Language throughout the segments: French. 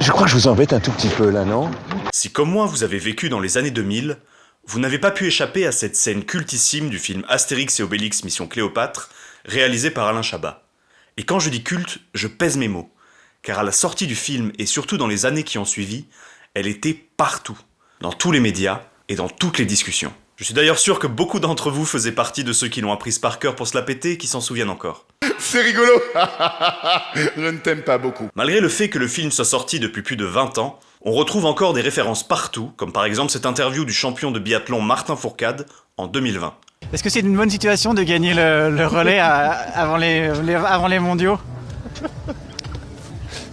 Je crois que je vous embête un tout petit peu là, non? Si comme moi vous avez vécu dans les années 2000, vous n'avez pas pu échapper à cette scène cultissime du film Astérix et Obélix Mission Cléopâtre, réalisé par Alain Chabat. Et quand je dis culte, je pèse mes mots, car à la sortie du film et surtout dans les années qui ont suivi, elle était partout, dans tous les médias et dans toutes les discussions. Je suis d'ailleurs sûr que beaucoup d'entre vous faisaient partie de ceux qui l'ont apprise par cœur pour se la péter et qui s'en souviennent encore. C'est rigolo. Je ne t'aime pas beaucoup. Malgré le fait que le film soit sorti depuis plus de 20 ans, on retrouve encore des références partout, comme par exemple cette interview du champion de biathlon Martin Fourcade en 2020. Est-ce que c'est une bonne situation de gagner le relais avant les mondiaux? Vous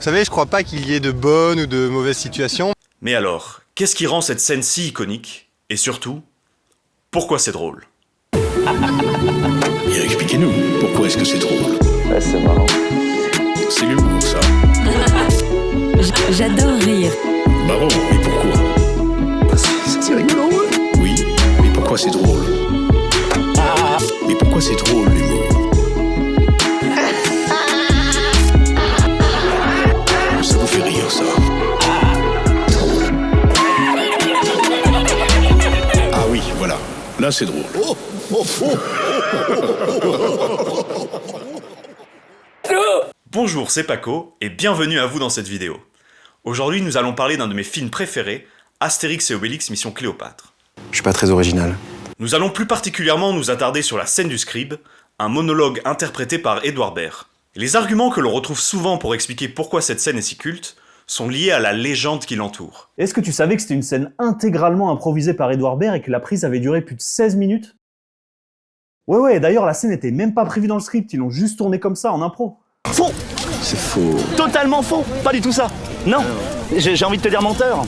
savez, je crois pas qu'il y ait de bonnes ou de mauvaises situations. Mais alors, qu'est-ce qui rend cette scène si iconique? Et surtout, pourquoi c'est drôle? Bien, expliquez-nous, pourquoi est-ce que c'est drôle? Ouais, c'est marrant. C'est l'humour, ça. J'adore rire. Marrant, mais pourquoi? C'est rigolo, ouais. Oui, mais pourquoi c'est drôle? Mais pourquoi c'est drôle, l'humour? Ça vous fait rire, ça? Ah oui, voilà. Là, c'est drôle. Bonjour, c'est Paco, et bienvenue à vous dans cette vidéo. Aujourd'hui, nous allons parler d'un de mes films préférés, Astérix et Obélix Mission Cléopâtre. Je suis pas très original. Nous allons plus particulièrement nous attarder sur la scène du scribe, un monologue interprété par Édouard Baird. Les arguments que l'on retrouve souvent pour expliquer pourquoi cette scène est si culte sont liés à la légende qui l'entoure. Est-ce que tu savais que c'était une scène intégralement improvisée par Édouard Baird et que la prise avait duré plus de 16 minutes? Ouais, d'ailleurs la scène était même pas prévue dans le script, ils l'ont juste tourné comme ça en impro. Faux! C'est faux. Totalement faux! Pas du tout ça! Non! J'ai envie de te dire menteur!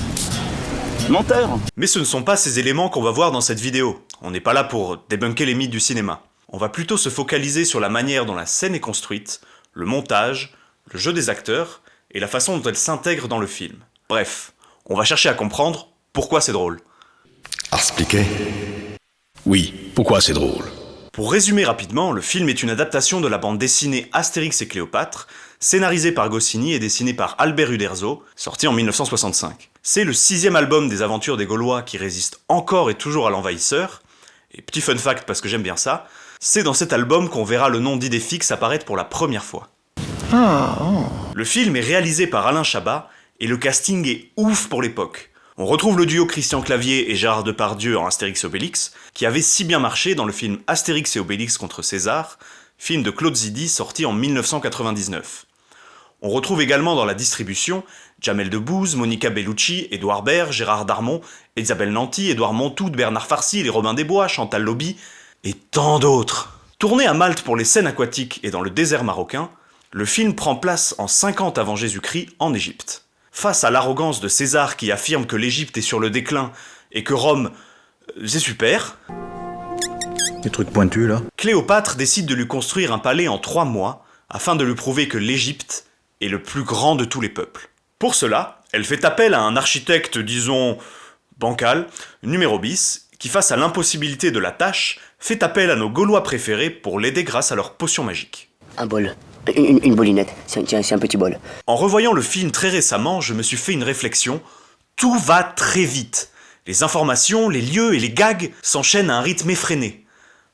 Menteur! Mais ce ne sont pas ces éléments qu'on va voir dans cette vidéo. On n'est pas là pour débunker les mythes du cinéma. On va plutôt se focaliser sur la manière dont la scène est construite, le montage, le jeu des acteurs et la façon dont elle s'intègre dans le film. Bref, on va chercher à comprendre pourquoi c'est drôle. Expliquez. Oui, pourquoi c'est drôle? Pour résumer rapidement, le film est une adaptation de la bande dessinée Astérix et Cléopâtre, scénarisée par Goscinny et dessinée par Albert Uderzo, sorti en 1965. C'est le 6e album des aventures des Gaulois qui résiste encore et toujours à l'envahisseur, et petit fun fact parce que j'aime bien ça, c'est dans cet album qu'on verra le nom d'Idéfix apparaître pour la première fois. Le film est réalisé par Alain Chabat, et le casting est ouf pour l'époque. On retrouve le duo Christian Clavier et Gérard Depardieu en Astérix et Obélix, qui avait si bien marché dans le film Astérix et Obélix contre César, film de Claude Zidi sorti en 1999. On retrouve également dans la distribution Jamel Debbouze, Monica Bellucci, Édouard Baird, Gérard Darmon, Isabelle Nanty, Édouard Montout, Bernard Farcy, les Robin des Bois, Chantal Lobby, et tant d'autres. Tourné à Malte pour les scènes aquatiques et dans le désert marocain, le film prend place en 50 avant Jésus-Christ en Égypte. Face à l'arrogance de César qui affirme que l'Égypte est sur le déclin et que Rome, c'est super, Des trucs pointus là. Cléopâtre décide de lui construire un palais en 3 mois afin de lui prouver que l'Égypte est le plus grand de tous les peuples. Pour cela, elle fait appel à un architecte, disons, bancal, numéro bis, qui face à l'impossibilité de la tâche, fait appel à nos Gaulois préférés pour l'aider grâce à leur potion magique. Un bol. Une bolinette. C'est un petit bol. En revoyant le film très récemment, je me suis fait une réflexion. Tout va très vite. Les informations, les lieux et les gags s'enchaînent à un rythme effréné.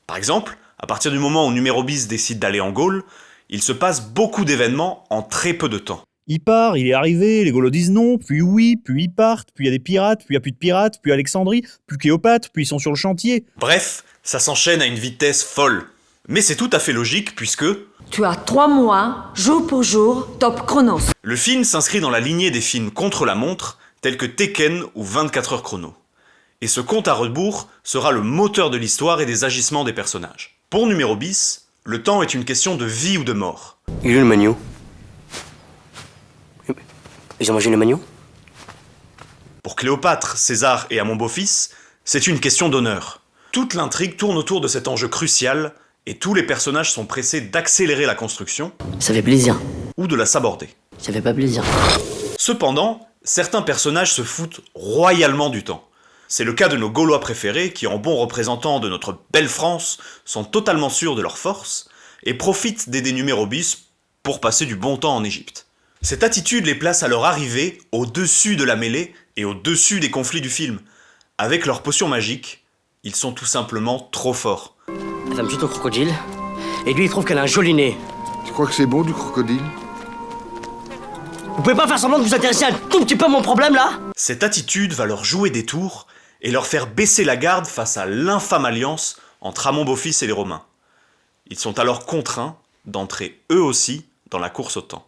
Par exemple, à partir du moment où Numéro bis décide d'aller en Gaule, il se passe beaucoup d'événements en très peu de temps. Il part, il est arrivé, les Gaulois disent non, puis oui, puis ils partent, puis il y a des pirates, puis il n'y a plus de pirates, puis Alexandrie, puis Cléopâtre, puis ils sont sur le chantier. Bref, ça s'enchaîne à une vitesse folle. Mais c'est tout à fait logique puisque Tu as 3 mois, jour pour jour, top chronos. le film s'inscrit dans la lignée des films contre la montre tels que Tekken ou 24 heures chrono. Et ce compte à rebours sera le moteur de l'histoire et des agissements des personnages. Pour Numéro bis, le temps est une question de vie ou de mort. Il est où le magnon? Ils ont mangé le magnon? Pour Cléopâtre, César et à mon beau-fils, c'est une question d'honneur. Toute l'intrigue tourne autour de cet enjeu crucial et tous les personnages sont pressés d'accélérer la construction Ça fait plaisir. ou de la saborder. Ça fait pas plaisir. Cependant, certains personnages se foutent royalement du temps. C'est le cas de nos Gaulois préférés qui, en bons représentants de notre belle France, sont totalement sûrs de leur force et profitent d'aider Numéro bis pour passer du bon temps en Égypte. Cette attitude les place à leur arrivée au-dessus de la mêlée et au-dessus des conflits du film. Avec leur potion magique, ils sont tout simplement trop forts. Elle aime plutôt le crocodile. Et lui, il trouve qu'elle a un joli nez. Tu crois que c'est bon du crocodile? Vous pouvez pas faire semblant de vous intéresser un tout petit peu à mon problème, là? Cette attitude va leur jouer des tours et leur faire baisser la garde face à l'infâme alliance entre Amon Beaufils et les Romains. Ils sont alors contraints d'entrer eux aussi dans la course au temps.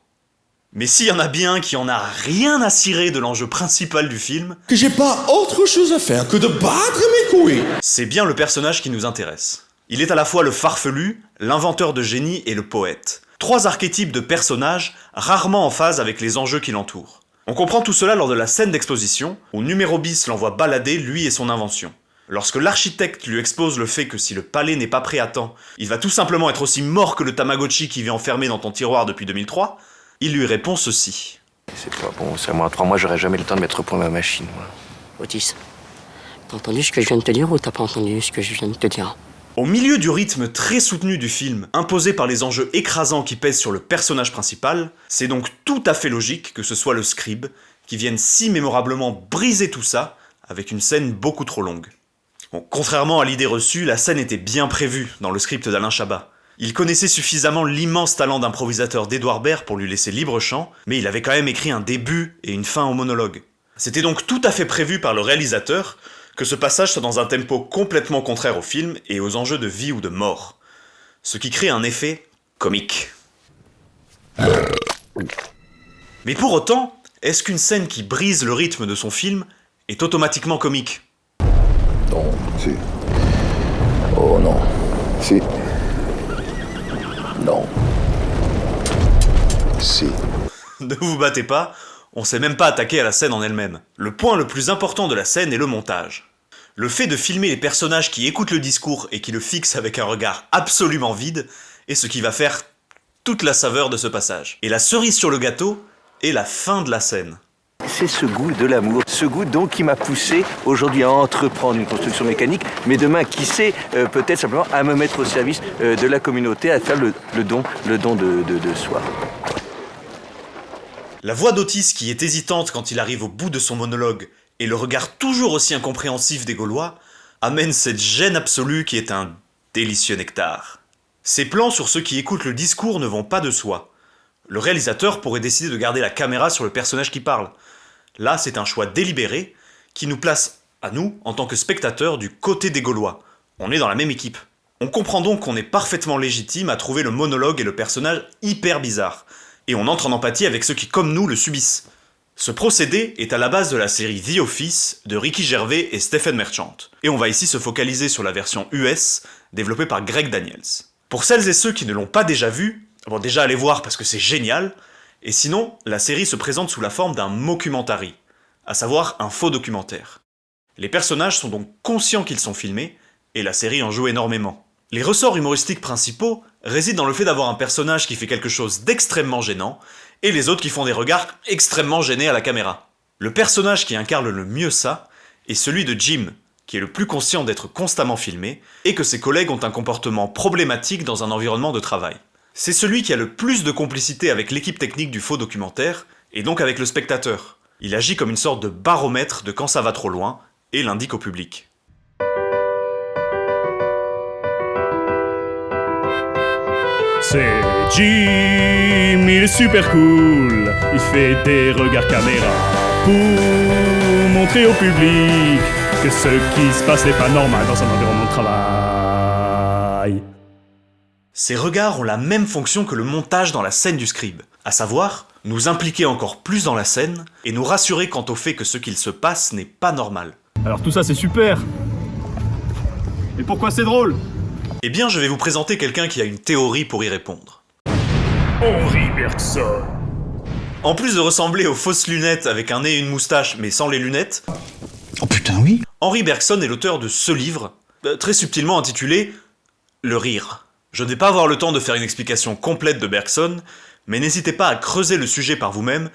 Mais s'il y en a bien qui en a rien à cirer de l'enjeu principal du film, Que j'ai pas autre chose à faire que de battre mes couilles. c'est bien le personnage qui nous intéresse. Il est à la fois le farfelu, l'inventeur de génie et le poète. 3 archétypes de personnages rarement en phase avec les enjeux qui l'entourent. On comprend tout cela lors de la scène d'exposition, où Numéro bis l'envoie balader lui et son invention. Lorsque l'architecte lui expose le fait que si le palais n'est pas prêt à temps, il va tout simplement être aussi mort que le Tamagotchi qui vit enfermé dans ton tiroir depuis 2003, il lui répond ceci. C'est pas bon, ça. Moi, en 3 mois, j'aurais jamais le temps de mettre au point ma machine, moi. Otis, t'as entendu ce que je viens de te dire ou t'as pas entendu ce que je viens de te dire? Au milieu du rythme très soutenu du film, imposé par les enjeux écrasants qui pèsent sur le personnage principal, c'est donc tout à fait logique que ce soit le scribe qui vienne si mémorablement briser tout ça avec une scène beaucoup trop longue. Bon, contrairement à l'idée reçue, la scène était bien prévue dans le script d'Alain Chabat. Il connaissait suffisamment l'immense talent d'improvisateur d'Edouard Baird pour lui laisser libre champ, mais il avait quand même écrit un début et une fin au monologue. C'était donc tout à fait prévu par le réalisateur que ce passage soit dans un tempo complètement contraire au film et aux enjeux de vie ou de mort. Ce qui crée un effet comique. Mais pour autant, est-ce qu'une scène qui brise le rythme de son film est automatiquement comique ? Non. Si. Oh non. Si. Non. Si. Ne vous battez pas, on s'est même pas attaqué à la scène en elle-même. Le point le plus important de la scène est le montage. Le fait de filmer les personnages qui écoutent le discours et qui le fixent avec un regard absolument vide est ce qui va faire toute la saveur de ce passage. Et la cerise sur le gâteau est la fin de la scène. C'est ce goût de l'amour, ce goût donc qui m'a poussé aujourd'hui à entreprendre une construction mécanique, mais demain, qui sait, peut-être simplement à me mettre au service de la communauté, à faire le don de soi. La voix d'Otis qui est hésitante quand il arrive au bout de son monologue et le regard toujours aussi incompréhensif des Gaulois amène cette gêne absolue qui est un délicieux nectar. Ces plans sur ceux qui écoutent le discours ne vont pas de soi. Le réalisateur pourrait décider de garder la caméra sur le personnage qui parle. Là, c'est un choix délibéré qui nous place, à nous, en tant que spectateurs, du côté des Gaulois. On est dans la même équipe. On comprend donc qu'on est parfaitement légitime à trouver le monologue et le personnage hyper bizarres. Et on entre en empathie avec ceux qui, comme nous, le subissent. Ce procédé est à la base de la série The Office de Ricky Gervais et Stephen Merchant. Et on va ici se focaliser sur la version US, développée par Greg Daniels. Pour celles et ceux qui ne l'ont pas déjà vu, bon déjà allez voir parce que c'est génial, et sinon, la série se présente sous la forme d'un mockumentary, à savoir un faux documentaire. Les personnages sont donc conscients qu'ils sont filmés, et la série en joue énormément. Les ressorts humoristiques principaux résident dans le fait d'avoir un personnage qui fait quelque chose d'extrêmement gênant, et les autres qui font des regards extrêmement gênés à la caméra. Le personnage qui incarne le mieux ça est celui de Jim, qui est le plus conscient d'être constamment filmé, et que ses collègues ont un comportement problématique dans un environnement de travail. C'est celui qui a le plus de complicité avec l'équipe technique du faux documentaire, et donc avec le spectateur. Il agit comme une sorte de baromètre de quand ça va trop loin, et l'indique au public. C'est Jim, il est super cool. Il fait des regards caméra pour montrer au public que ce qui se passe n'est pas normal dans un environnement de travail. Ces regards ont la même fonction que le montage dans la scène du scribe, à savoir nous impliquer encore plus dans la scène et nous rassurer quant au fait que ce qu'il se passe n'est pas normal. Alors tout ça c'est super. Mais pourquoi c'est drôle ? Eh bien, je vais vous présenter quelqu'un qui a une théorie pour y répondre. Henri Bergson. En plus de ressembler aux fausses lunettes avec un nez et une moustache, mais sans les lunettes... Oh putain, oui. Henri Bergson est l'auteur de ce livre, très subtilement intitulé « Le rire ». Je ne vais pas avoir le temps de faire une explication complète de Bergson, mais n'hésitez pas à creuser le sujet par vous-même,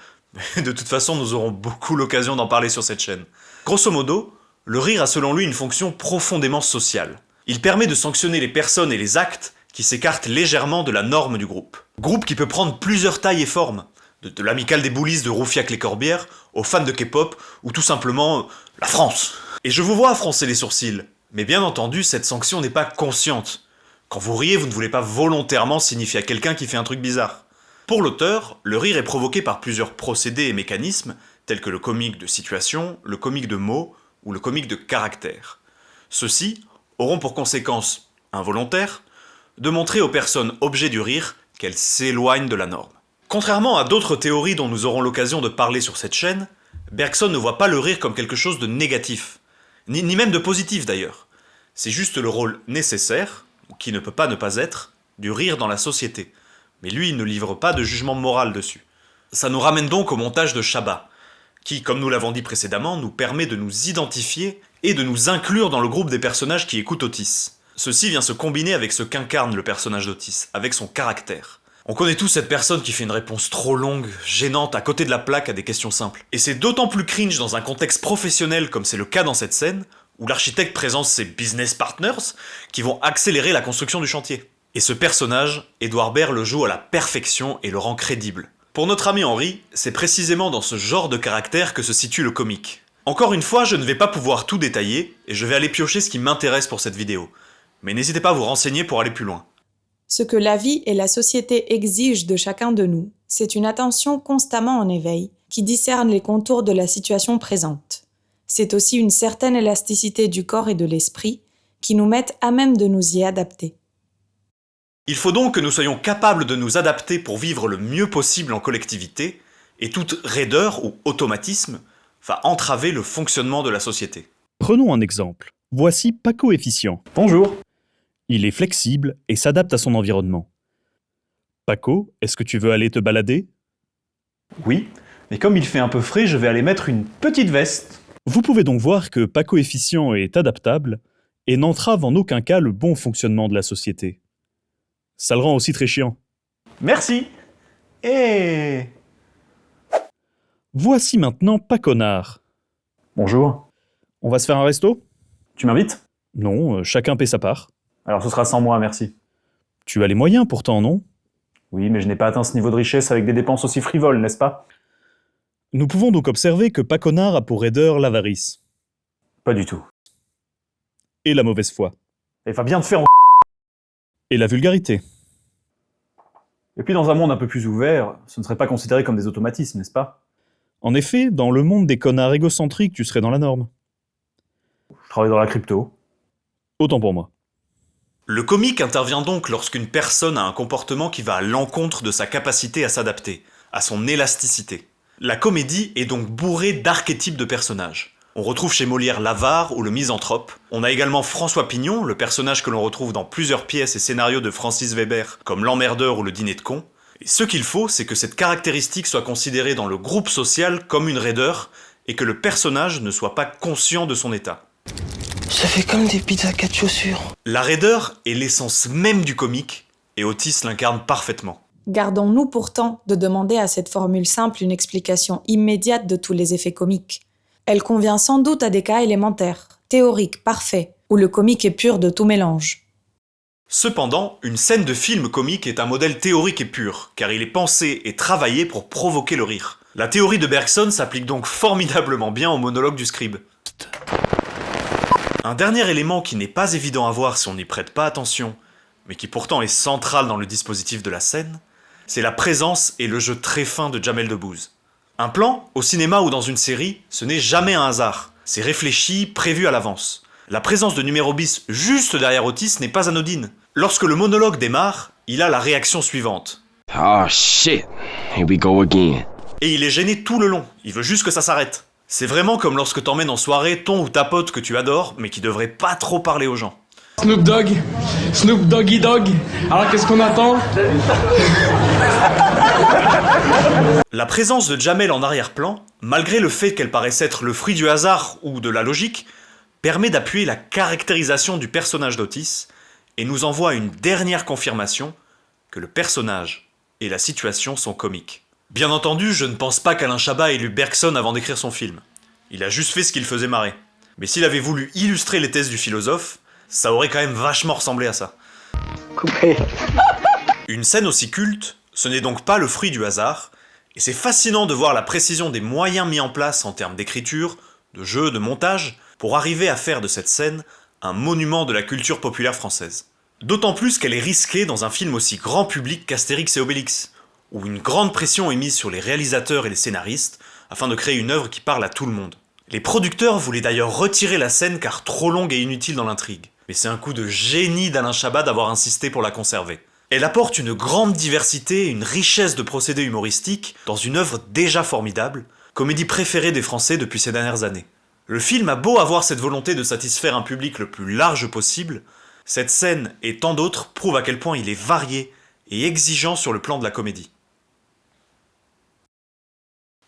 de toute façon nous aurons beaucoup l'occasion d'en parler sur cette chaîne. Grosso modo, le rire a selon lui une fonction profondément sociale. Il permet de sanctionner les personnes et les actes qui s'écartent légèrement de la norme du groupe. Groupe qui peut prendre plusieurs tailles et formes, De l'amicale des boulistes de Roufiac-les-Corbières aux fans de K-pop ou tout simplement la France. Et je vous vois froncer les sourcils, mais bien entendu, cette sanction n'est pas consciente. Quand vous riez, vous ne voulez pas volontairement signifier à quelqu'un qui fait un truc bizarre. Pour l'auteur, le rire est provoqué par plusieurs procédés et mécanismes, tels que le comique de situation, le comique de mots ou le comique de caractère. Ceux-ci auront pour conséquence involontaire de montrer aux personnes objets du rire qu'elles s'éloignent de la norme. Contrairement à d'autres théories dont nous aurons l'occasion de parler sur cette chaîne, Bergson ne voit pas le rire comme quelque chose de négatif, ni même de positif d'ailleurs. C'est juste le rôle nécessaire, qui ne peut pas ne pas être, du rire dans la société. Mais lui, il ne livre pas de jugement moral dessus. Ça nous ramène donc au montage de Chabat, qui, comme nous l'avons dit précédemment, nous permet de nous identifier et de nous inclure dans le groupe des personnages qui écoutent Otis. Ceci vient se combiner avec ce qu'incarne le personnage d'Otis, avec son caractère. On connaît tous cette personne qui fait une réponse trop longue, gênante, à côté de la plaque à des questions simples. Et c'est d'autant plus cringe dans un contexte professionnel comme c'est le cas dans cette scène, où l'architecte présente ses business partners qui vont accélérer la construction du chantier. Et ce personnage, Edouard Baird le joue à la perfection et le rend crédible. Pour notre ami Henri, c'est précisément dans ce genre de caractère que se situe le comique. Encore une fois, je ne vais pas pouvoir tout détailler, et je vais aller piocher ce qui m'intéresse pour cette vidéo. Mais n'hésitez pas à vous renseigner pour aller plus loin. Ce que la vie et la société exigent de chacun de nous, c'est une attention constamment en éveil, qui discerne les contours de la situation présente. C'est aussi une certaine élasticité du corps et de l'esprit, qui nous mettent à même de nous y adapter. Il faut donc que nous soyons capables de nous adapter pour vivre le mieux possible en collectivité, et toute raideur ou automatisme va entraver le fonctionnement de la société. Prenons un exemple. Voici Paco Efficient. Bonjour. Il est flexible et s'adapte à son environnement. Paco, est-ce que tu veux aller te balader? Oui, mais comme il fait un peu frais, je vais aller mettre une petite veste. Vous pouvez donc voir que Paco Efficient est adaptable et n'entrave en aucun cas le bon fonctionnement de la société. Ça le rend aussi très chiant. Merci. Et... Voici maintenant Paconnard. Bonjour. On va se faire un resto? Tu m'invites? Non, chacun paie sa part. Alors ce sera sans moi, merci. Tu as les moyens pourtant, non? Oui, mais je n'ai pas atteint ce niveau de richesse avec des dépenses aussi frivoles, n'est-ce pas? Nous pouvons donc observer que Paconnard a pour raideur l'avarice. Pas du tout. Et la mauvaise foi. Et va bien te faire Et la vulgarité. Et puis dans un monde un peu plus ouvert, ce ne serait pas considéré comme des automatismes, n'est-ce pas? En effet, dans le monde des connards égocentriques, tu serais dans la norme. Je travaille dans la crypto. Autant pour moi. Le comique intervient donc lorsqu'une personne a un comportement qui va à l'encontre de sa capacité à s'adapter, à son élasticité. La comédie est donc bourrée d'archétypes de personnages. On retrouve chez Molière l'avare ou le misanthrope. On a également François Pignon, le personnage que l'on retrouve dans plusieurs pièces et scénarios de Francis Weber, comme L'Emmerdeur ou Le Dîner de con. Et ce qu'il faut, c'est que cette caractéristique soit considérée dans le groupe social comme une raideur, et que le personnage ne soit pas conscient de son état. Ça fait comme des pizzas 4 chaussures. La raideur est l'essence même du comique, et Otis l'incarne parfaitement. Gardons-nous pourtant de demander à cette formule simple une explication immédiate de tous les effets comiques. Elle convient sans doute à des cas élémentaires, théoriques, parfaits, où le comique est pur de tout mélange. Cependant, une scène de film comique est un modèle théorique et pur, car il est pensé et travaillé pour provoquer le rire. La théorie de Bergson s'applique donc formidablement bien au monologue du scribe. Un dernier élément qui n'est pas évident à voir si on n'y prête pas attention, mais qui pourtant est central dans le dispositif de la scène, c'est la présence et le jeu très fin de Jamel Debbouze. Un plan, au cinéma ou dans une série, ce n'est jamais un hasard. C'est réfléchi, prévu à l'avance. La présence de Numéro bis juste derrière Otis n'est pas anodine. Lorsque le monologue démarre, il a la réaction suivante. Oh shit, here we go again. Et il est gêné tout le long, il veut juste que ça s'arrête. C'est vraiment comme lorsque t'emmènes en soirée ton ou ta pote que tu adores, mais qui devrait pas trop parler aux gens. Snoop Doggy Dogg. Alors qu'est-ce qu'on attend? La présence de Jamel en arrière-plan, malgré le fait qu'elle paraisse être le fruit du hasard ou de la logique, permet d'appuyer la caractérisation du personnage d'Otis et nous envoie une dernière confirmation que le personnage et la situation sont comiques. Bien entendu, je ne pense pas qu'Alain Chabat ait lu Bergson avant d'écrire son film. Il a juste fait ce qui le faisait marrer. Mais s'il avait voulu illustrer les thèses du philosophe, ça aurait quand même vachement ressemblé à ça. Coupé. Une scène aussi culte, ce n'est donc pas le fruit du hasard, Et c'est fascinant de voir la précision des moyens mis en place en termes d'écriture, de jeu, de montage, pour arriver à faire de cette scène un monument de la culture populaire française. D'autant plus qu'elle est risquée dans un film aussi grand public qu'Astérix et Obélix, où une grande pression est mise sur les réalisateurs et les scénaristes afin de créer une œuvre qui parle à tout le monde. Les producteurs voulaient d'ailleurs retirer la scène car trop longue et inutile dans l'intrigue. Mais c'est un coup de génie d'Alain Chabat d'avoir insisté pour la conserver. Elle apporte une grande diversité et une richesse de procédés humoristiques dans une œuvre déjà formidable, comédie préférée des Français depuis ces dernières années. Le film a beau avoir cette volonté de satisfaire un public le plus large possible, cette scène et tant d'autres prouvent à quel point il est varié et exigeant sur le plan de la comédie.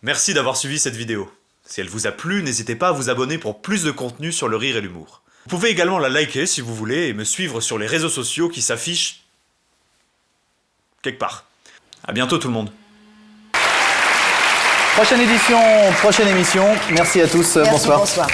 Merci d'avoir suivi cette vidéo. Si elle vous a plu, n'hésitez pas à vous abonner pour plus de contenu sur le rire et l'humour. Vous pouvez également la liker si vous voulez et me suivre sur les réseaux sociaux qui s'affichent quelque part. A bientôt tout le monde. Prochaine édition, prochaine émission. Merci à tous. Merci, bonsoir. Bonsoir.